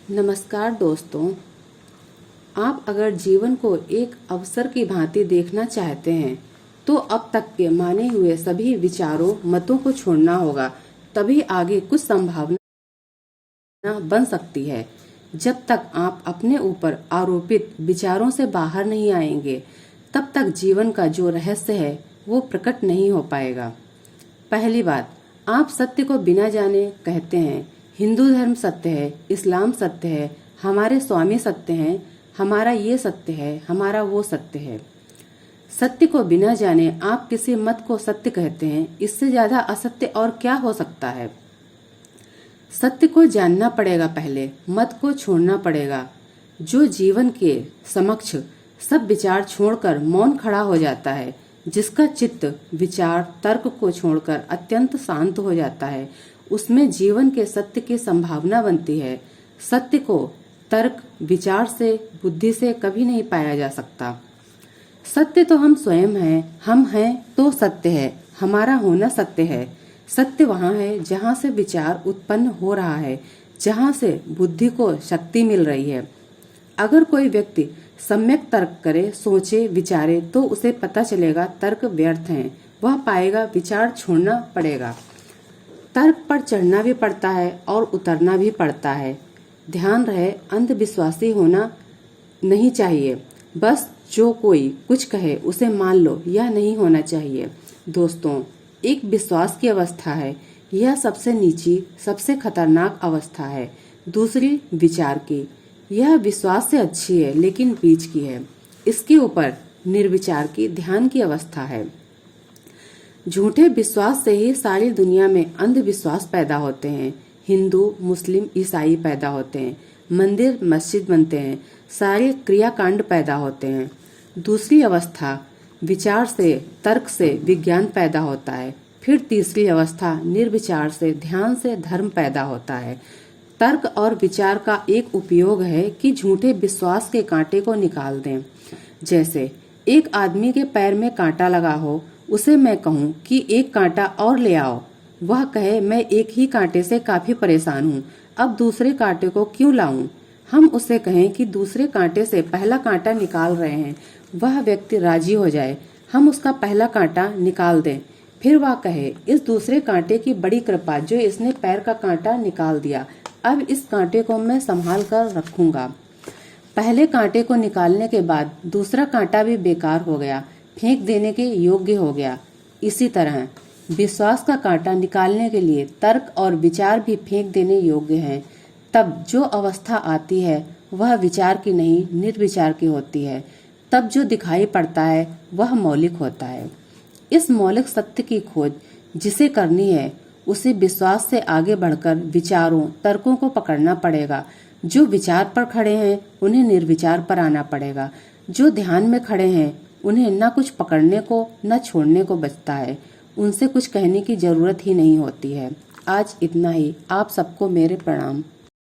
नमस्कार दोस्तों, आप अगर जीवन को एक अवसर की भांति देखना चाहते हैं तो अब तक के माने हुए सभी विचारों मतों को छोड़ना होगा, तभी आगे कुछ संभावना बन सकती है। जब तक आप अपने ऊपर आरोपित विचारों से बाहर नहीं आएंगे, तब तक जीवन का जो रहस्य है वो प्रकट नहीं हो पाएगा। पहली बात, आप सत्य को बिना जाने कहते हैं हिंदू धर्म सत्य है, इस्लाम सत्य है, हमारे स्वामी सत्य हैं, हमारा ये सत्य है, हमारा वो सत्य है। सत्य को बिना जाने आप किसी मत को सत्य कहते हैं, इससे ज्यादा असत्य और क्या हो सकता है। सत्य को जानना पड़ेगा, पहले मत को छोड़ना पड़ेगा। जो जीवन के समक्ष सब विचार छोड़कर मौन खड़ा हो जाता है, जिसका चित्त विचार तर्क को छोड़कर अत्यंत शांत हो जाता है, उसमें जीवन के सत्य की संभावना बनती है। सत्य को तर्क विचार से बुद्धि से कभी नहीं पाया जा सकता। सत्य तो हम स्वयं हैं, हम हैं तो सत्य है, हमारा होना सत्य है। सत्य वहाँ है जहाँ से विचार उत्पन्न हो रहा है, जहाँ से बुद्धि को शक्ति मिल रही है। अगर कोई व्यक्ति सम्यक तर्क करे, सोचे, विचारे तो उसे पता चलेगा तर्क व्यर्थ हैं। वह पाएगा विचार छोड़ना पड़ेगा। तर्क पर चढ़ना भी पड़ता है और उतरना भी पड़ता है। ध्यान रहे, अंधविश्वासी होना नहीं चाहिए। बस जो कोई कुछ कहे उसे मान लो, यह नहीं होना चाहिए। दोस्तों, एक विश्वास की अवस्था है, यह सबसे नीची, सबसे खतरनाक अवस्था है। दूसरी विचार की, यह विश्वास से अच्छी है लेकिन बीच की है। इसके ऊपर निर्विचार की, ध्यान की अवस्था है। झूठे विश्वास से ही सारी दुनिया में अंधविश्वास पैदा होते हैं। हिंदू, मुस्लिम, ईसाई पैदा होते हैं, मंदिर मस्जिद बनते हैं, सारे क्रियाकांड पैदा होते हैं। दूसरी अवस्था विचार से, तर्क से विज्ञान पैदा होता है। फिर तीसरी अवस्था निर्विचार से, ध्यान से धर्म पैदा होता है। तर्क और विचार का एक उपयोग है कि झूठे विश्वास के कांटे को निकाल दें। जैसे एक आदमी के पैर में कांटा लगा हो, उसे मैं कहूँ कि एक कांटा और ले आओ, वह कहे मैं एक ही कांटे से काफी परेशान हूँ, अब दूसरे कांटे को क्यों लाऊं। हम उसे कहें कि दूसरे कांटे से पहला कांटा निकाल रहे हैं, वह व्यक्ति राजी हो जाए, हम उसका पहला कांटा निकाल दें, फिर वह कहे इस दूसरे कांटे की बड़ी कृपा जो इसने पैर का कांटा निकाल दिया, अब इस कांटे को मैं संभाल कर रखूंगा। पहले कांटे को निकालने के बाद दूसरा कांटा भी बेकार हो गया, फेंक देने के योग्य हो गया। इसी तरह विश्वास का कांटा निकालने के लिए तर्क और विचार भी फेंक देने योग्य हैं। तब जो अवस्था आती है वह विचार की नहीं, निर्विचार की होती है। तब जो दिखाई पड़ता है वह मौलिक होता है। इस मौलिक सत्य की खोज जिसे करनी है, उसे विश्वास से आगे बढ़कर विचारों, तर्कों को पकड़ना पड़ेगा। जो विचार पर खड़े हैं उन्हें निर्विचार पर आना पड़ेगा। जो ध्यान में खड़े हैं उन्हें न कुछ पकड़ने को न छोड़ने को बचता है। उनसे कुछ कहने की जरूरत ही नहीं होती है। आज इतना ही। आप सबको मेरे प्रणाम।